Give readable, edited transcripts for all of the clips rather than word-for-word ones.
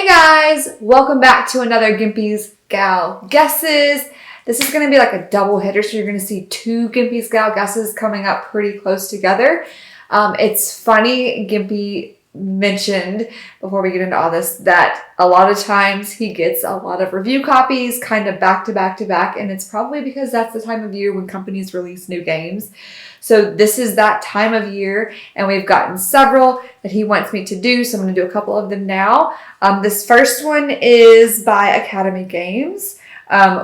guys, welcome back to another Gimpys Gal guesses. This is going to be like a double hitter, so you're going to see two Gimpys Gal guesses coming up pretty close together. It's funny, Gimpy mentioned before we get into all this that a lot of times he gets a lot of review copies kind of back to back to back, and it's probably because that's the time of year when companies release new games. So this is that time of year, and we've gotten several that he wants me to do, so I'm going to do a couple of them now. This first one is by Academy Games,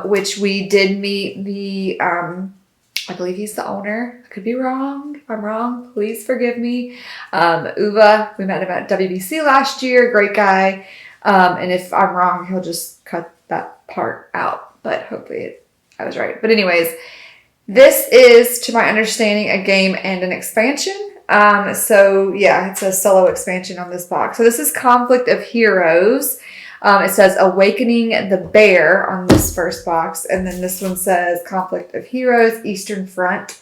which we did meet the, I believe he's the owner. I could be wrong. If I'm wrong, please forgive me. Uva, we met him at WBC last year. Great guy. And if I'm wrong, he'll just cut that part out. But hopefully I was right. But anyways, this is, to my understanding, a game and an expansion. So yeah, it's a solo expansion on this box. So this is Conflict of Heroes. It says Awakening the Bear on this first box. And then this one says Conflict of Heroes, Eastern Front,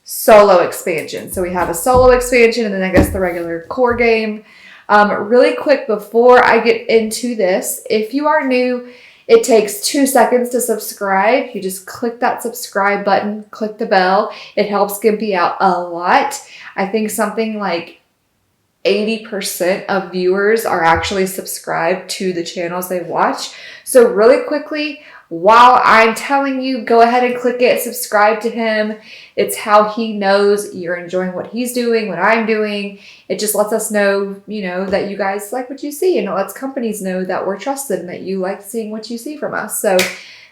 solo expansion. So we have a solo expansion and then I guess the regular core game. Really quick before I get into this, if you are new, it takes 2 seconds to subscribe. You just click that subscribe button, click the bell. It helps Gimpy out a lot. I think something like 80% of viewers are actually subscribed to the channels they watch. So really quickly, while I'm telling you, go ahead and click it, subscribe to him. It's how he knows you're enjoying what he's doing, what I'm doing. It just lets us know, that you guys like what you see, and it lets companies know that we're trusted and that you like seeing what you see from us. So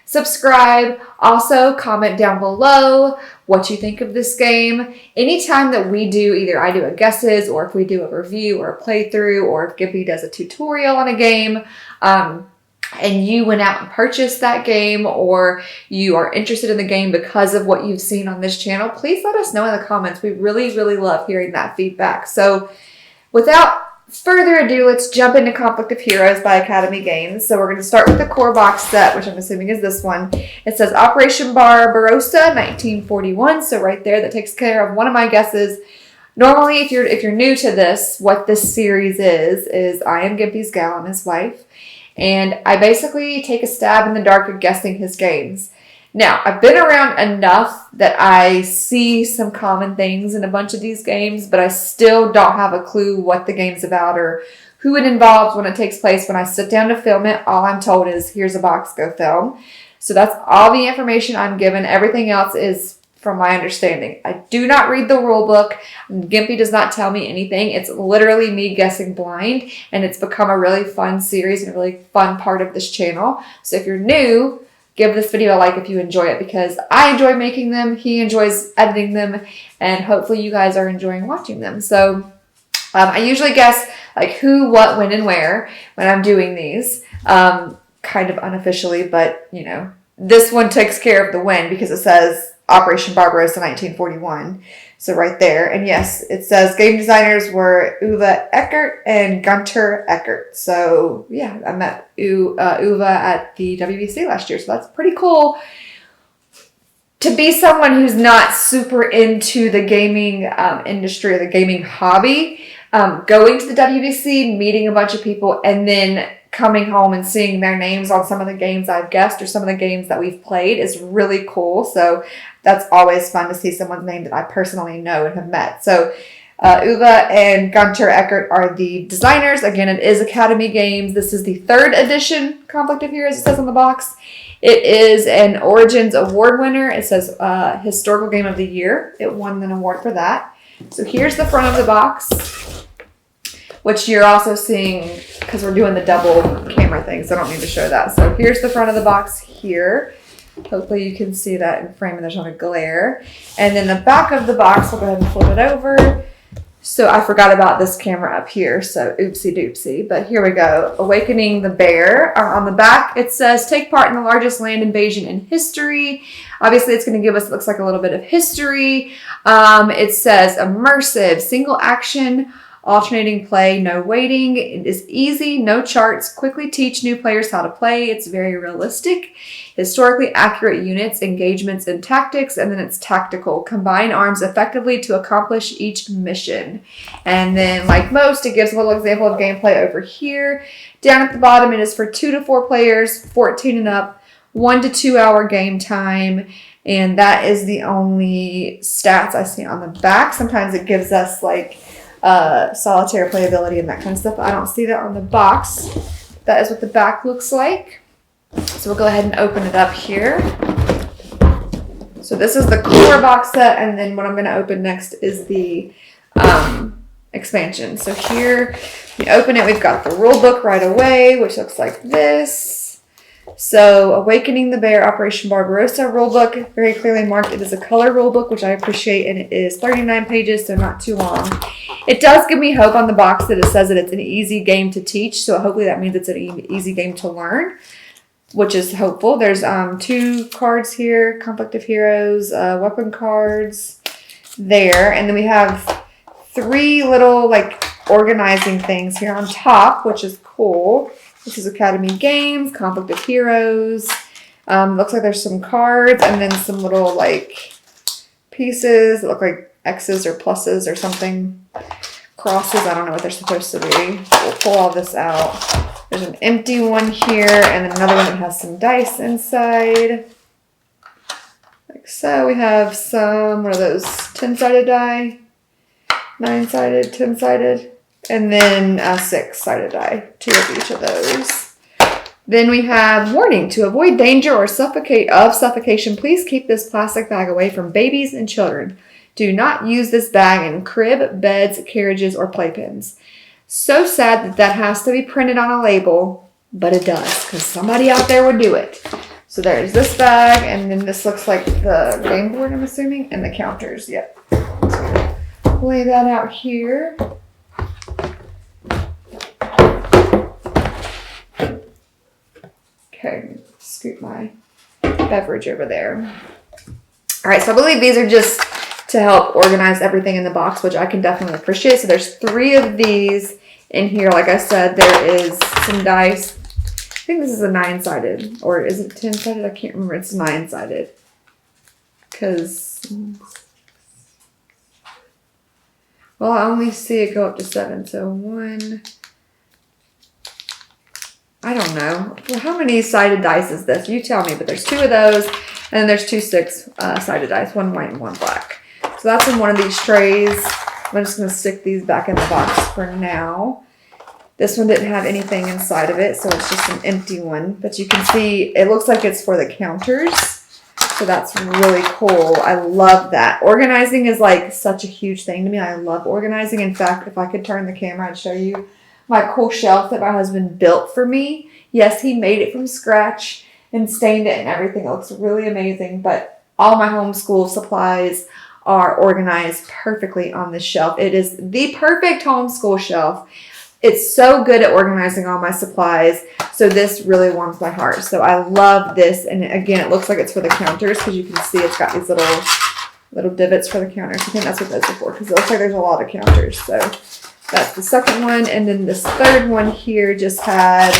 subscribe. Also, comment down below what you think of this game. Anytime that we do, either I do a guesses, or if we do a review or a playthrough, or if Gimpy does a tutorial on a game, and you went out and purchased that game, or you are interested in the game because of what you've seen on this channel, please let us know in the comments. We really, really love hearing that feedback. So without further ado, let's jump into Conflict of Heroes by Academy Games. So we're going to start with the core box set, which I'm assuming is this one. It says Operation Barbarossa, 1941. So right there, that takes care of one of my guesses. Normally, if you're new to this, what this series is I am Gimpys Gal, I'm his wife, and I basically take a stab in the dark of guessing his games. Now, I've been around enough that I see some common things in a bunch of these games, but I still don't have a clue what the game's about or who it involves when it takes place. When I sit down to film it, all I'm told is, here's a box, go film. So that's all the information I'm given. Everything else is from my understanding. I do not read the rule book. Gimpy does not tell me anything. It's literally me guessing blind, and it's become a really fun series and a really fun part of this channel. So if you're new, give this video a like if you enjoy it, because I enjoy making them, he enjoys editing them, and hopefully you guys are enjoying watching them. So I usually guess like who, what, when, and where when I'm doing these, kind of unofficially, but this one takes care of the when because it says Operation Barbarossa 1941. So right there. And yes, it says game designers were Uwe Eckert and Gunter Eckert. So yeah, I met Uwe at the WBC last year. So that's pretty cool to be someone who's not super into the gaming industry or the gaming hobby. Going to the WBC, meeting a bunch of people, and then coming home and seeing their names on some of the games I've guessed or some of the games that we've played is really cool. So that's always fun to see someone's name that I personally know and have met. So Uwe and Gunter Eckert are the designers. Again, it is Academy Games. This is the 3rd edition Conflict of Heroes, it says on the box. It is an Origins Award winner. It says Historical Game of the Year. It won an award for that. So here's the front of the box, which you're also seeing because we're doing the double camera thing, so I don't need to show that. So here's the front of the box here. Hopefully you can see that in frame and there's not a glare. And then the back of the box, we'll go ahead and flip it over. So I forgot about this camera up here, so oopsie doopsie. But here we go. Awakening the Bear. On the back, it says, take part in the largest land invasion in history. Obviously, it's going to give us, it looks like a little bit of history. It says immersive, single action, Alternating play, no waiting. It is easy, no charts. Quickly teach new players how to play. It's very realistic. Historically accurate units, engagements, and tactics. And then it's tactical. Combine arms effectively to accomplish each mission. And then, like most, it gives a little example of gameplay over here. Down at the bottom, it is for 2 to 4 players, 14 and up, 1 to 2 hour game time. And that is the only stats I see on the back. Sometimes it gives us like solitaire playability and that kind of stuff. I don't see that on the box. That is what the back looks like. So we'll go ahead and open it up here. So this is the core box set, and then what I'm going to open next is the expansion. So here, we open it, we've got the rule book right away, which looks like this. So, Awakening the Bear, Operation Barbarossa rulebook, very clearly marked. It is a color rulebook, which I appreciate, and it is 39 pages, so not too long. It does give me hope on the box that it says that it's an easy game to teach, so hopefully that means it's an easy game to learn, which is hopeful. There's 2 cards here, Conflict of Heroes, weapon cards there, and then we have 3 little like organizing things here on top, which is cool. This is Academy Games, Conflict of Heroes. Looks like there's some cards and then some little like pieces that look like X's or pluses or something. Crosses, I don't know what they're supposed to be. We'll pull all this out. There's an empty one here and then another one that has some dice inside. Like so. We have some, what are those, 10-sided die? 9-sided, 10-sided. And then a 6-sided die, 2 of each of those. Then we have warning: to avoid danger or suffocation, please keep this plastic bag away from babies and children. Do not use this bag in crib, beds, carriages, or playpens. So sad that has to be printed on a label, but it does because somebody out there would do it. So there's this bag, and then this looks like the game board, I'm assuming, and the counters. Yep. Lay that out here. Okay, scoot my beverage over there. All right, so I believe these are just to help organize everything in the box, which I can definitely appreciate. So there's 3 of these in here. Like I said, there is some dice. I think this is a 9-sided, or is it 10-sided? I can't remember. It's 9-sided. Because, well, I only see it go up to 7. So 1... I don't know. Well, how many sided dice is this? You tell me, but there's 2 of those, and then there's 2 6-sided dice, 1 white and 1 black. So that's in one of these trays. I'm just going to stick these back in the box for now. This one didn't have anything inside of it, so it's just an empty one. But you can see it looks like it's for the counters. So that's really cool. I love that. Organizing is like such a huge thing to me. I love organizing. In fact, if I could turn the camera, I'd show you my cool shelf that my husband built for me. Yes, he made it from scratch and stained it and everything. It looks really amazing, but all my homeschool supplies are organized perfectly on this shelf. It is the perfect homeschool shelf. It's so good at organizing all my supplies, so this really warms my heart. So I love this, and again, it looks like it's for the counters because you can see it's got these little divots for the counters. I think that's what those are for because it looks like there's a lot of counters. So that's the second one. And then this third one here just had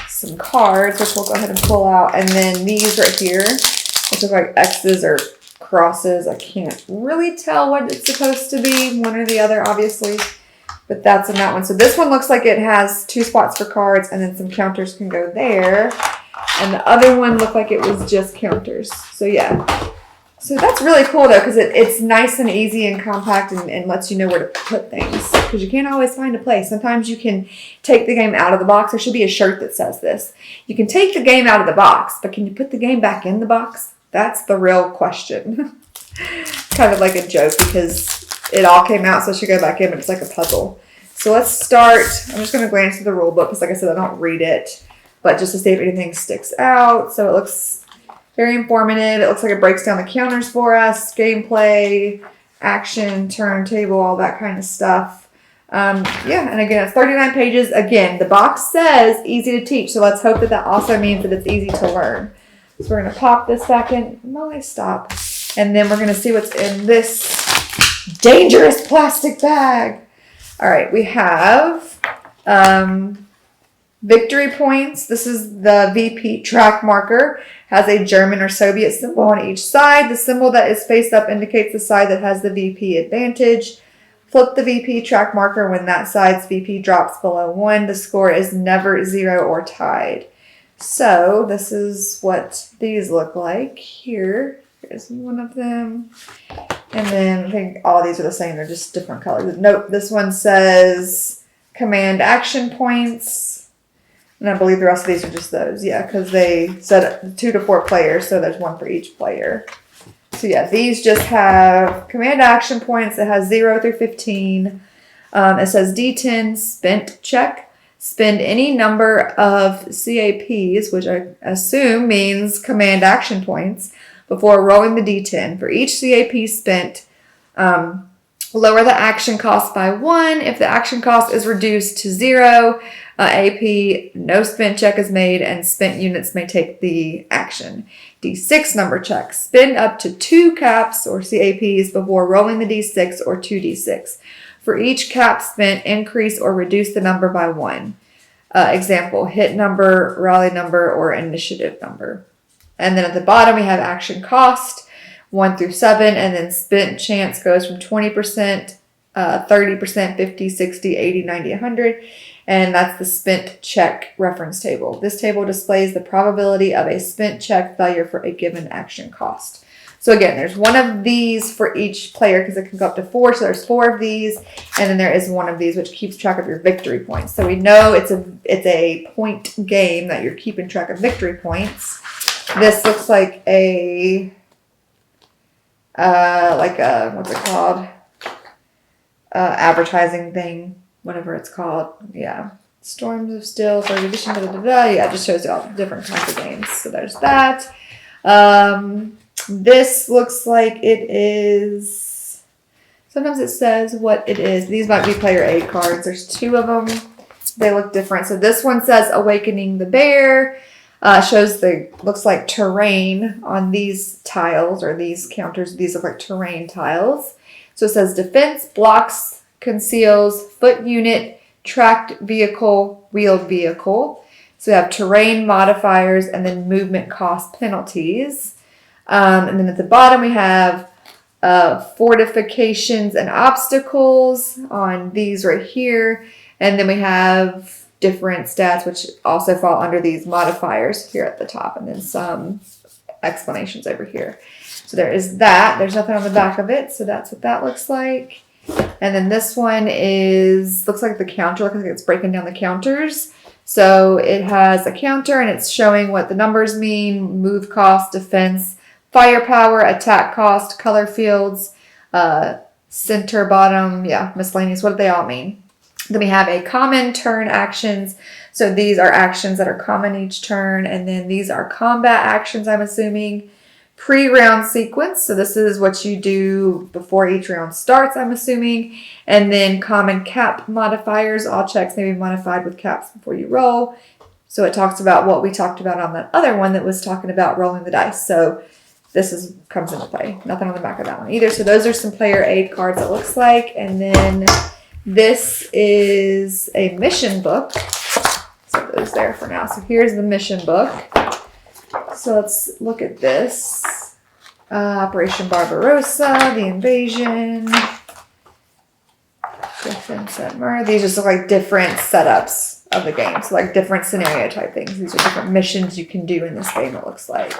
some cards, which we'll go ahead and pull out. And then these right here, which look like X's or crosses. I can't really tell what it's supposed to be, one or the other, obviously. But that's in that one. So this one looks like it has 2 spots for cards, and then some counters can go there. And the other one looked like it was just counters. So yeah. So that's really cool, though, because it's nice and easy and compact and lets you know where to put things. Because you can't always find a place. Sometimes you can take the game out of the box. There should be a shirt that says this. You can take the game out of the box, but can you put the game back in the box? That's the real question. Kind of like a joke because it all came out, so it should go back in, but it's like a puzzle. So let's start. I'm just going to glance through the rule book because, like I said, I don't read it, but just to see if anything sticks out. So it looks very informative. It looks like it breaks down the counters for us, gameplay, action, turntable, all that kind of stuff. Yeah, and again, it's 39 pages. Again, the box says easy to teach, so let's hope that that also means that it's easy to learn. So we're going to pop this back in. Molly, stop. And then we're going to see what's in this dangerous plastic bag. All right, we have victory points. This is the VP track marker. Has a German or Soviet symbol on each side. The symbol that is face up indicates the side that has the VP advantage. Flip the VP track marker when that side's VP drops below 1. The score is never 0 or tied. So this is what these look like here. Here's one of them. And then I think all these are the same. They're just different colors. Nope, this one says command action points. And I believe the rest of these are just those. Yeah, because they said 2 to 4 players, so there's 1 for each player. So yeah, these just have command action points. It has 0 through 15. It says D10 spent check. Spend any number of CAPs, which I assume means command action points, before rolling the D10. For each CAP spent, lower the action cost by 1. If the action cost is reduced to 0, AP, no spent check is made, and spent units may take the action. D6 number check. Spend up to 2 caps or CAPs before rolling the D6 or 2D6. For each cap spent, increase or reduce the number by 1. Example, hit number, rally number, or initiative number. And then at the bottom, we have action cost, 1 through 7, and then spent chance goes from 20%, 30%, 50, 60, 80, 90, 100. And that's the spent check reference table. This table displays the probability of a spent check failure for a given action cost. So again, there's 1 of these for each player because it can go up to 4. So there's 4 of these, and then there is 1 of these which keeps track of your victory points. So we know it's a point game that you're keeping track of victory points. This looks like a what's it called? Advertising thing, whatever it's called. Yeah, Storms of Steel, 3rd edition. Yeah, it just shows you all the different kinds of games. So there's that. This looks like it is, sometimes it says what it is. These might be player aid cards. There's 2 of them. They look different. So this one says Awakening the Bear. Shows looks like terrain on these tiles or these counters. These look like terrain tiles. So it says defense, blocks, conceals, foot unit, tracked vehicle, wheeled vehicle. So we have terrain modifiers and then movement cost penalties. And then at the bottom we have fortifications and obstacles on these right here. And then we have different stats which also fall under these modifiers here at the top. And then some explanations over here. So there is that. There's nothing on the back of it. So that's what that looks like. And then this one looks like the counter. Looks like it's breaking down the counters. So it has a counter and it's showing what the numbers mean. Move cost, defense, firepower, attack cost, color fields, center, bottom, yeah, miscellaneous. What do they all mean? Then we have a common turn actions. So these are actions that are common each turn. And then these are combat actions, I'm assuming. Pre-round sequence. So this is what you do before each round starts, I'm assuming. And then common cap modifiers. All checks may be modified with caps before you roll. So it talks about what we talked about on that other one that was talking about rolling the dice. So this comes into play. Nothing on the back of that one either. So those are some player aid cards, it looks like. And then this is a mission book. So those there for now. So here's the mission book. So let's look at this. Operation Barbarossa, the invasion. Defense at Mur. These just look like different setups of the game. So like different scenario type things. These are different missions you can do in this game, it looks like.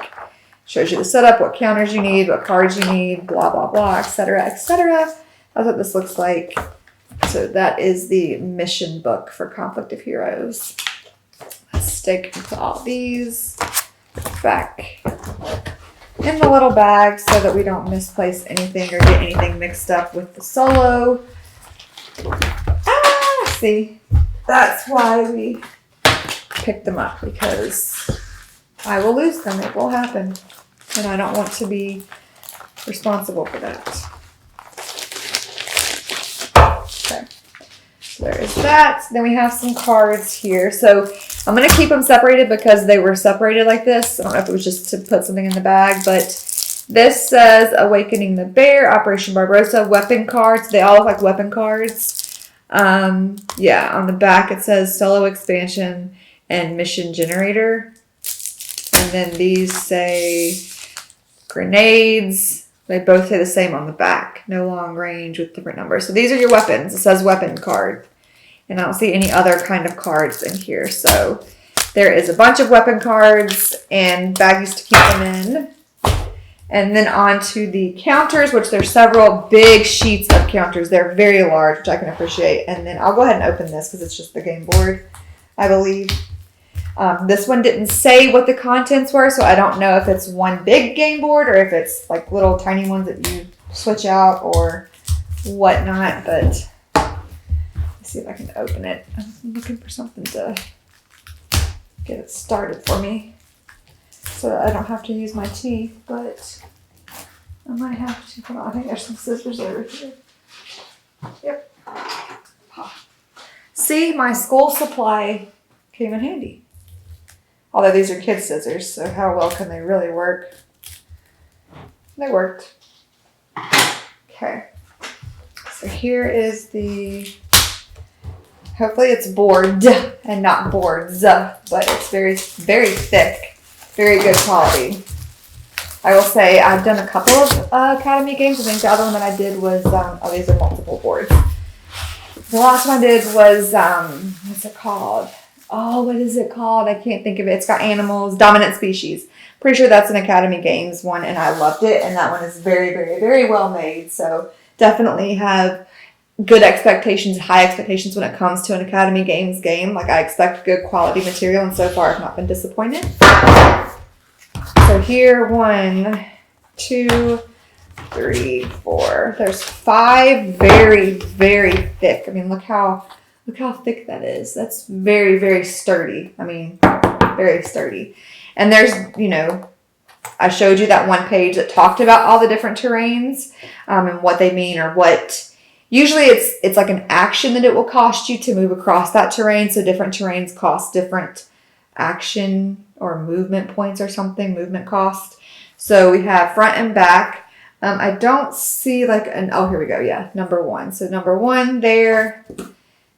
Shows you the setup, what counters you need, what cards you need, blah, blah, blah, etc., etc. That's what this looks like. So that is the mission book for Conflict of Heroes. Let's stick all these back in the little bag so that we don't misplace anything or get anything mixed up with the solo. See, that's why we picked them up, because I will lose them. It will happen. And I don't want to be responsible for that. Okay. So there is that. Then we have some cards here. So I'm going to keep them separated because they were separated like this. I don't know if it was just to put something in the bag, but This says Awakening the Bear, Operation Barbarossa, weapon cards. They all look like weapon cards. Yeah, on the back it says Solo Expansion and Mission Generator. And then these say Grenades. They both say the same on the back. No long range with different numbers. So these are your weapons. It says weapon card. And I don't see any other kind of cards in here. So there is a bunch of weapon cards and baggies to keep them in. And then on to the counters, which there's several big sheets of counters. They're very large, which I can appreciate. And then I'll go ahead and open this because it's just the game board, I believe. This one didn't say what the contents were, so I don't know if it's one big game board or if it's like little tiny ones that you switch out or whatnot. But let's see if I can open it. I'm looking for something to get it started for me so that I don't have to use my teeth, but I might have to. Hold on, I think there's some scissors over here. Yep. See, my school supply came in handy. Although these are kid scissors, so how well can they really work? They worked. Okay. So here is the, hopefully it's board and not boards, but it's very, very thick. Very good quality. I will say I've done a couple of Academy games. I think the other one that I did was, oh, these are multiple boards. The last one I did was, what's it called? Oh, what is it called? I can't think of it. It's got animals, dominant species. Pretty sure that's an Academy Games one, and I loved it. And that one is very, very, very well made. So definitely have good expectations, high expectations when it comes to an Academy Games game. Like I expect good quality material, and so far I've not been disappointed. So here, 1, 2, 3, 4. There's 5 very, very thick. I mean, look how thick that is. That's very, very sturdy. I mean, very sturdy. And there's, I showed you that one page that talked about all the different terrains and what they mean or what. Usually it's like an action that it will cost you to move across that terrain. So different terrains cost different action or movement points or something, movement cost. So we have front and back. I don't see like here we go. Yeah, number 1. So number 1 there.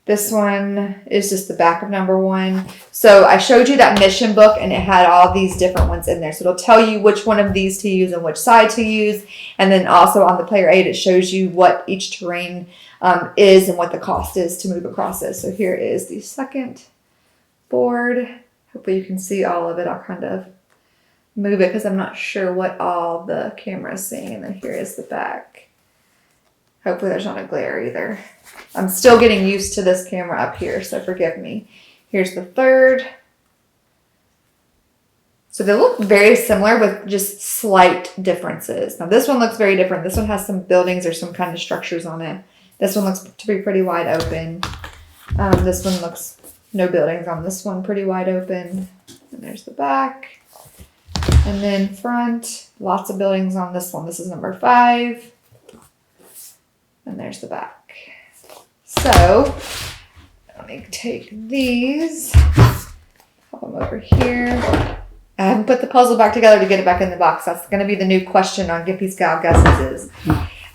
This one is just the back of number 1. So I showed you that mission book and it had all these different ones in there. So it'll tell you which one of these to use and which side to use. And then also on the player aid, it shows you what each terrain is and what the cost is to move across it. So here is the second board. Hopefully you can see all of it. I'll kind of move it because I'm not sure what all the camera is seeing. And then here is the back. Hopefully there's not a glare either. I'm still getting used to this camera up here, so forgive me. Here's the third. So they look very similar with just slight differences. Now this one looks very different. This one has some buildings or some kind of structures on it. This one looks to be pretty wide open. This one looks no buildings on this one, pretty wide open. And there's the back. And then front, lots of buildings on this one. This is number 5. And there's the back. So, let me take these, pop them over here. I haven't put the puzzle back together to get it back in the box. That's going to be the new question on Gimpys Gal Guesses is,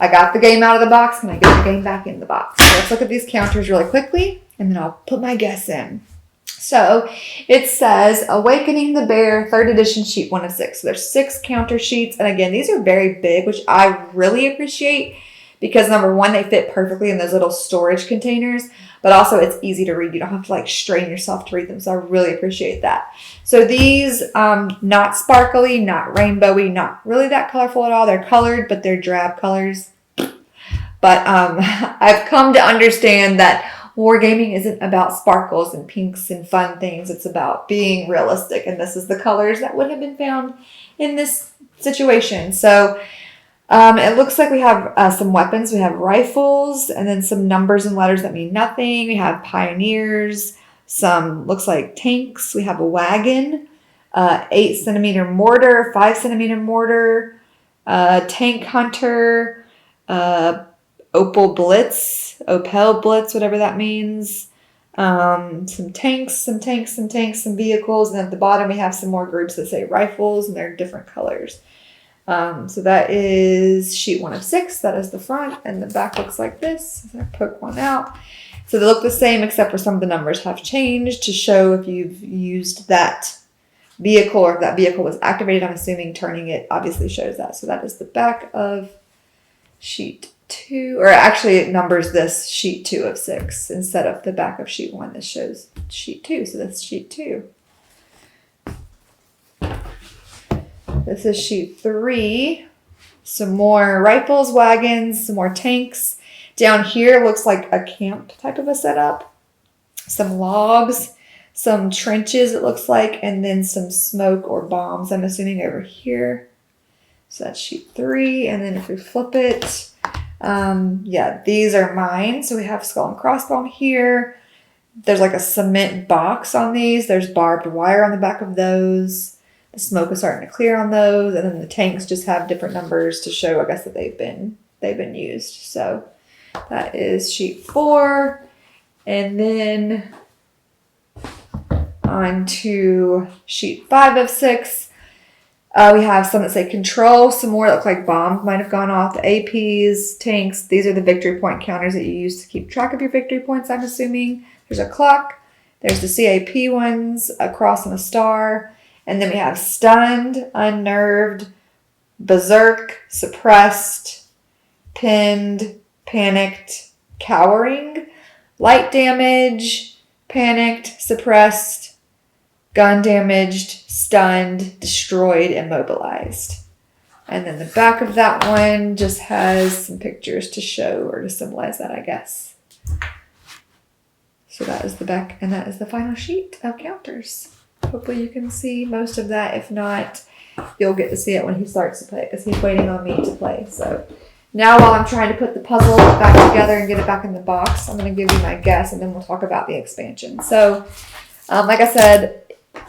I got the game out of the box, can I get the game back in the box? So let's look at these counters really quickly, and then I'll put my guess in. So, it says, Awakening the Bear, 3rd edition sheet 1 of 6. So there's 6 counter sheets, and again, these are very big, which I really appreciate. Because number 1, they fit perfectly in those little storage containers, but also it's easy to read. You don't have to like strain yourself to read them. So I really appreciate that. So these, not sparkly, not rainbowy, not really that colorful at all. They're colored, but they're drab colors. But I've come to understand that wargaming isn't about sparkles and pinks and fun things. It's about being realistic. And this is the colors that would have been found in this situation. So it looks like we have some weapons. We have rifles and then some numbers and letters that mean nothing. We have pioneers, some looks like tanks. We have a wagon, 8 centimeter mortar, 5 centimeter mortar, tank hunter, Opel Blitz, whatever that means. Some tanks, some vehicles. And at the bottom we have some more groups that say rifles and they're different colors. So that is sheet 1 of 6. That is the front, and the back looks like this. So I poke one out. So they look the same, except for some of the numbers have changed to show if you've used that vehicle or if that vehicle was activated. I'm assuming turning it obviously shows that. So that is the back of sheet 2, or actually it numbers this sheet 2 of 6 instead of the back of sheet 1. This shows sheet 2, so that's sheet 2. This is sheet 3. Some more rifles, wagons, some more tanks. Down here looks like a camp type of a setup. Some logs, some trenches it looks like, and then some smoke or bombs, I'm assuming, over here. So that's sheet 3. And then if we flip it, yeah, these are mine. So we have skull and crossbone here. There's like a cement box on these. There's barbed wire on the back of those. The smoke is starting to clear on those, and then the tanks just have different numbers to show, I guess, that they've been used. So that is sheet 4, and then on to sheet 5 of 6. We have some that say control, some more that look like bombs might have gone off. The APs, tanks. These are the victory point counters that you use to keep track of your victory points, I'm assuming. There's a clock. There's the CAP ones, a cross and a star. And then we have stunned, unnerved, berserk, suppressed, pinned, panicked, cowering, light damage, panicked, suppressed, gun damaged, stunned, destroyed, immobilized. And then the back of that one just has some pictures to show or to symbolize that, I guess. So that is the back, and that is the final sheet of counters. Hopefully you can see most of that. If not, you'll get to see it when he starts to play, because he's waiting on me to play. So now while I'm trying to put the puzzle back together and get it back in the box, I'm going to give you my guess, and then we'll talk about the expansion. So like I said,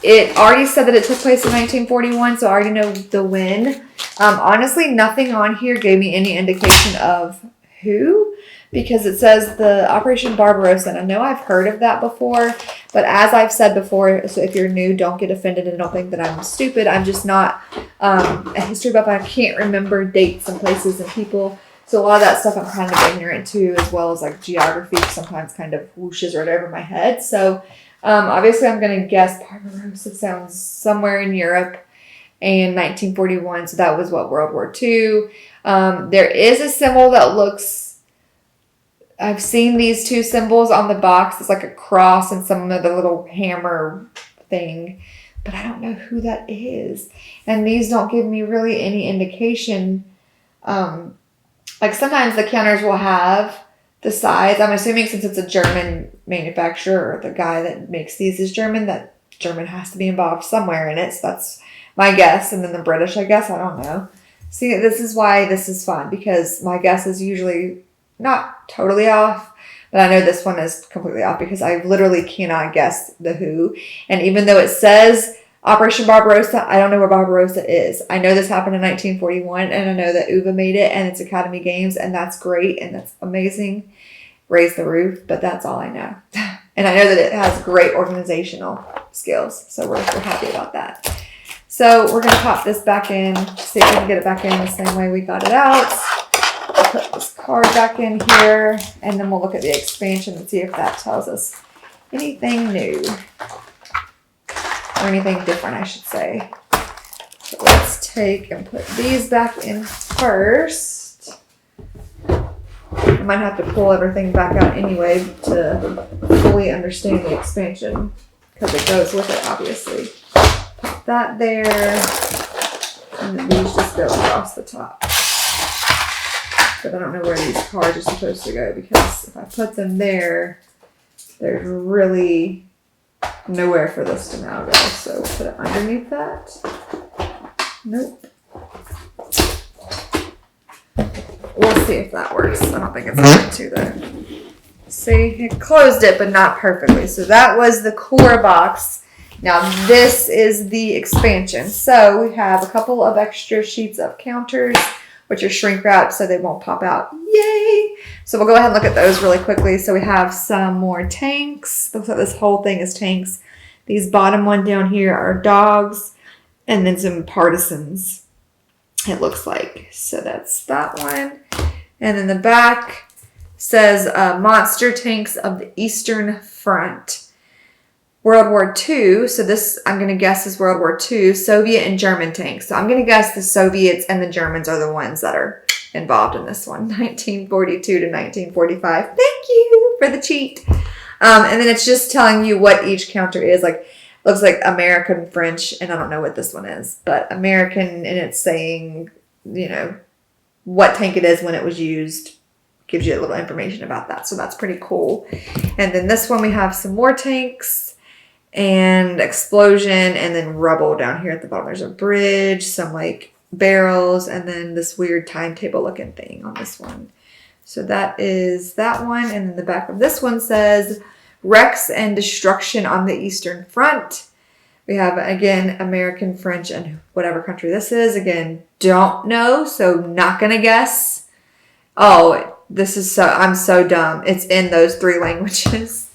it already said that it took place in 1941, so I already know the when. Honestly, nothing on here gave me any indication of who, because it says the Operation Barbarossa, and I know I've heard of that before, but as I've said before, so if you're new, don't get offended and don't think that I'm stupid. I'm just not a history buff. I can't remember dates and places and people, so a lot of that stuff I'm kind of ignorant to, as well as like geography sometimes kind of whooshes right over my head. So obviously I'm going to guess Barbarossa sounds somewhere in Europe and 1941, so that was what, World War II. There is a symbol that looks, I've seen these two symbols on the box. It's like a cross and some other little hammer thing, but I don't know who that is. And these don't give me really any indication. Like sometimes the counters will have the size. I'm assuming since it's a German manufacturer, or the guy that makes these is German, that German has to be involved somewhere in it. So that's my guess. And then the British, I guess, I don't know. See, this is why this is fun, because my guess is usually not totally off, but I know this one is completely off because I literally cannot guess the who. And even though it says Operation Barbarossa, I don't know where Barbarossa is. I know this happened in 1941, and I know that Uva made it, and it's Academy Games, and that's great, and that's amazing. Raise the roof, but that's all I know. And I know that it has great organizational skills, so we're happy about that. So we're going to pop this back in, see if we can get it back in the same way we got it out. I'll put this card back in here, and then we'll look at the expansion and see if that tells us anything new. Or anything different, I should say. So let's take and put these back in first. I might have to pull everything back out anyway to fully understand the expansion, because it goes with it, obviously. Put that there, and then these just go across the top. But I don't know where these cards are supposed to go, because if I put them there, there's really nowhere for this to now go. So put it underneath that. Nope. We'll see if that works. I don't think it's going to though. See, it closed it, but not perfectly. So that was the core box. Now this is the expansion. So we have a couple of extra sheets of counters, which are shrink wrapped so they won't pop out. Yay! So we'll go ahead and look at those really quickly. So we have some more tanks. Looks like this whole thing is tanks. These bottom one down here are dogs, and then some partisans. it looks like. So that's that one. And then the back says Monster Tanks of the Eastern Front. World War II, so this I'm going to guess is World War II, Soviet and German tanks. So I'm going to guess the Soviets and the Germans are the ones that are involved in this one. 1942 to 1945. Thank you for the cheat. And then it's just telling you what each counter is. Like, looks like American, French, and I don't know what this one is, but American, and it's saying, you know, what tank it is when it was used. Gives you a little information about that. So that's pretty cool. And then this one we have some more tanks. And explosion, and then rubble down here at the bottom. There's a bridge, some like barrels, and then this weird timetable looking thing on this one. So that is that one. And then the back of this one says wrecks and destruction on the Eastern Front. We have, again, American, French, and whatever country this is. Again, don't know, so not going to guess. Oh, I'm so dumb. It's in those 3 languages.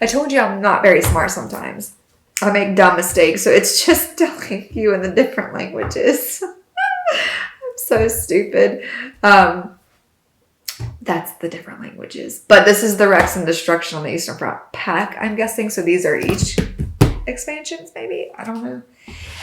I told you I'm not very smart sometimes. I make dumb mistakes, so it's just telling you in the different languages. I'm so stupid. That's the different languages. But this is the Wrecks and Destruction on the Eastern Front pack, I'm guessing. So these are each expansions, maybe? I don't know.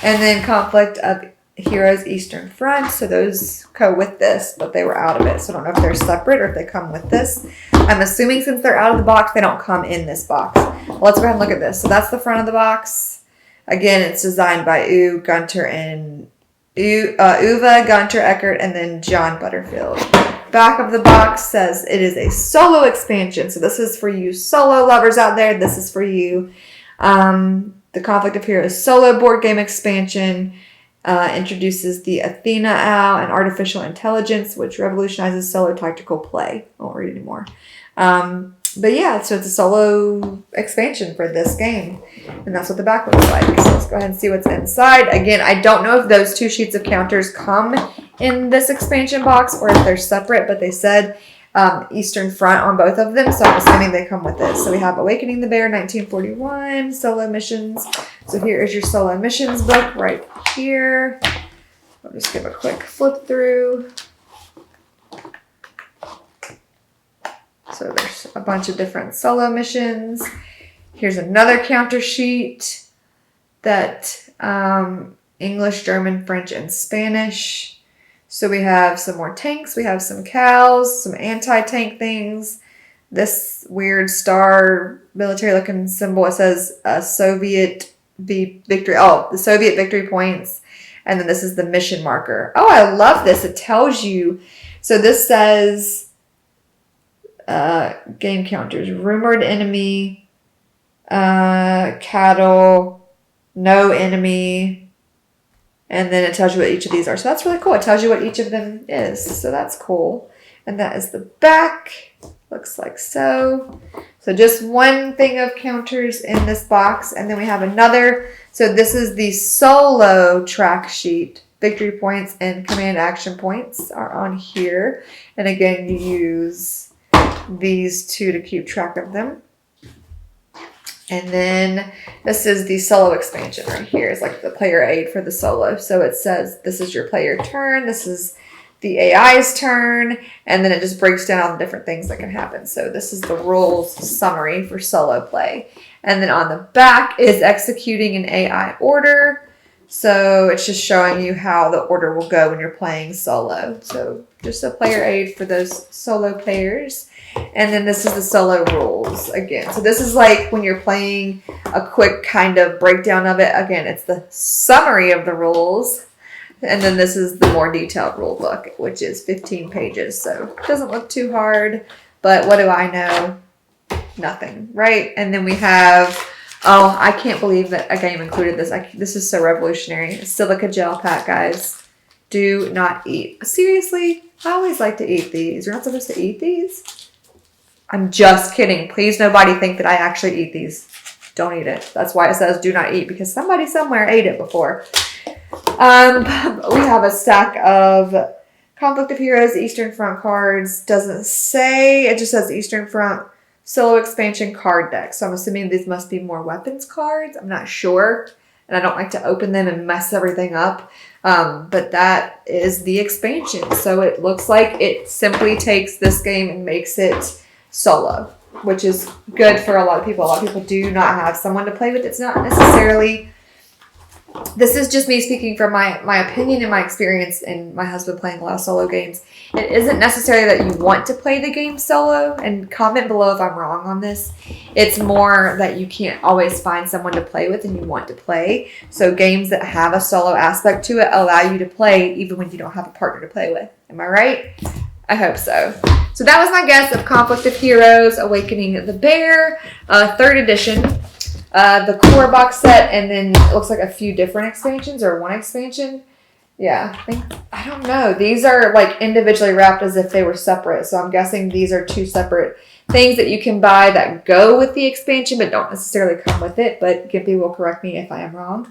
And then Conflict of Heroes Eastern Front. So those go with this, but they were out of it. So I don't know if they're separate or if they come with this. I'm assuming since they're out of the box, they don't come in this box. Well, let's go ahead and look at this. So that's the front of the box. Again, it's designed by Uwe, Gunter, Eckert, and then John Butterfield. Back of the box says it is a solo expansion. So this is for you solo lovers out there. This is for you. The Conflict of Heroes solo board game expansion. Introduces the Athena Owl and artificial intelligence, which revolutionizes solo tactical play. I won't read anymore. But yeah, so it's a solo expansion for this game. And that's what the back looks like. So let's go ahead and see what's inside. Again, I don't know if those 2 sheets of counters come in this expansion box or if they're separate, but they said Eastern Front on both of them, so I'm assuming they come with this. So we have Awakening the Bear, 1941, solo missions. So here is your solo missions book right here. I'll just give a quick flip through. So there's a bunch of different solo missions. Here's another counter sheet that English, German, French, and Spanish. So we have some more tanks. We have some cows, some anti-tank things. This weird star military-looking symbol. It says Soviet victory. Oh, the Soviet victory points. And then this is the mission marker. Oh, I love this. It tells you. So this says game counters. Rumored enemy, cattle, no enemy. And then it tells you what each of these are. So that's really cool. It tells you what each of them is. So that's cool. And that is the back. Looks like so. So just one thing of counters in this box. And then we have another. So this is the solo track sheet. Victory points and command action points are on here. And again, you use these 2 to keep track of them. And then this is the solo expansion right here. It's like the player aid for the solo. So it says this is your player turn. This is the AI's turn. And then it just breaks down all the different things that can happen. So this is the rules summary for solo play. And then on the back is executing an AI order. So it's just showing you how the order will go when you're playing solo. So just a player aid for those solo players. And then this is the solo rules again. So this is like when you're playing a quick kind of breakdown of it. Again, it's the summary of the rules. And then this is the more detailed rule book, which is 15 pages. So it doesn't look too hard. But what do I know? Nothing, right? And then we have, oh, I can't believe that a game included this. This is so revolutionary. Silica Gel Pack, guys. Do not eat. Seriously? I always like to eat these. You're not supposed to eat these? I'm just kidding. Please nobody think that I actually eat these. Don't eat it. That's why it says do not eat, because somebody somewhere ate it before. We have a stack of Conflict of Heroes Eastern Front cards. Doesn't say. It just says Eastern Front solo expansion card deck. So I'm assuming these must be more weapons cards. I'm not sure. and I don't like to open them and mess everything up. But that is the expansion. So it looks like it simply takes this game and makes it solo, which is good for a lot of people. A lot of people do not have someone to play with. It's not necessarily... This is just me speaking from my opinion and my experience, and my husband playing a lot of solo games. It isn't necessarily that you want to play the game solo, and comment below if I'm wrong on this. It's more that you can't always find someone to play with and you want to play. So games that have a solo aspect to it allow you to play even when you don't have a partner to play with. Am I right? I hope so. So that was my guess of Conflict of Heroes, Awakening the Bear, 3rd edition. The core box set, and then it looks like a few different expansions, or one expansion. Yeah, I don't know. These are like individually wrapped as if they were separate. So I'm guessing these are 2 separate things that you can buy that go with the expansion, but don't necessarily come with it. But Gimpy will correct me if I am wrong.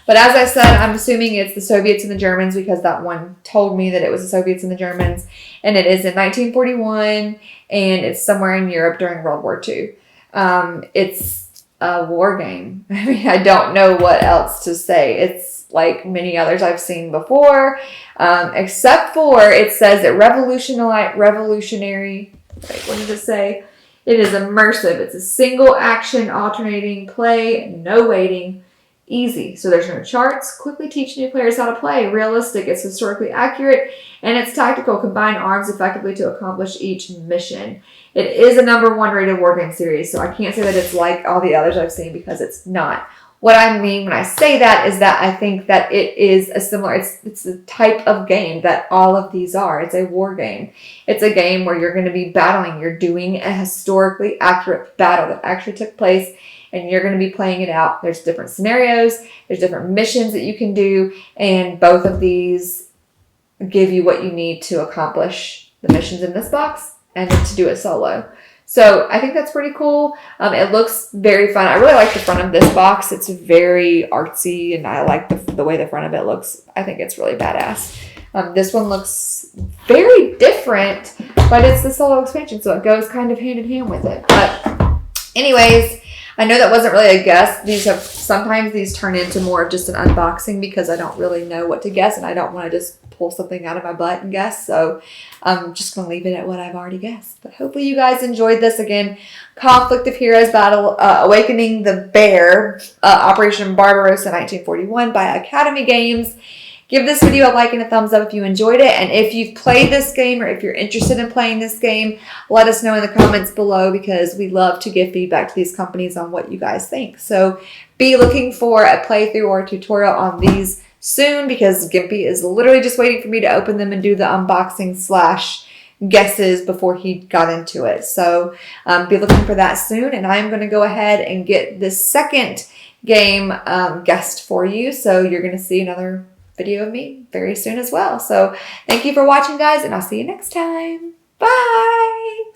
But as I said, I'm assuming it's the Soviets and the Germans, because that one told me that it was the Soviets and the Germans. And it is in 1941, and it's somewhere in Europe during World War II. It's a war game. I mean, I don't know what else to say. It's like many others I've seen before, except for it says that revolutionary. Wait, what does it say? It is immersive. It's a single action alternating play, no waiting, easy. So there's no charts. Quickly teach new players how to play. Realistic. It's historically accurate, and it's tactical. Combine arms effectively to accomplish each mission. It is a #1 rated war game series, so I can't say that it's like all the others I've seen, because it's not. What I mean when I say that is that I think that it is a similar, it's the type of game that all of these are. It's a war game. It's a game where you're going to be battling. You're doing a historically accurate battle that actually took place, and you're going to be playing it out. There's different scenarios. There's different missions that you can do, and both of these give you what you need to accomplish the missions in this box and to do it solo. So I think that's pretty cool. It looks very fun. I really like the front of this box. It's very artsy, and I like the way the front of it looks. I think it's really badass. This one looks very different, but it's the solo expansion, so it goes kind of hand in hand with it. But anyways, I know that wasn't really a guess. Sometimes these turn into more of just an unboxing, because I don't really know what to guess, and I don't want to just pull something out of my butt and guess. So I'm just going to leave it at what I've already guessed. But hopefully you guys enjoyed this. Again, Conflict of Heroes Battle, Awakening the Bear, Operation Barbarossa 1941 by Academy Games. Give this video a like and a thumbs up if you enjoyed it. And if you've played this game, or if you're interested in playing this game, let us know in the comments below, because we love to give feedback to these companies on what you guys think. So be looking for a playthrough or a tutorial on these soon, because Gimpy is literally just waiting for me to open them and do the unboxing / guesses before he got into it. So be looking for that soon, and I'm going to go ahead and get this second game guessed for you. So you're going to see another video of me very soon as well. So thank you for watching, guys, and I'll see you next time. Bye!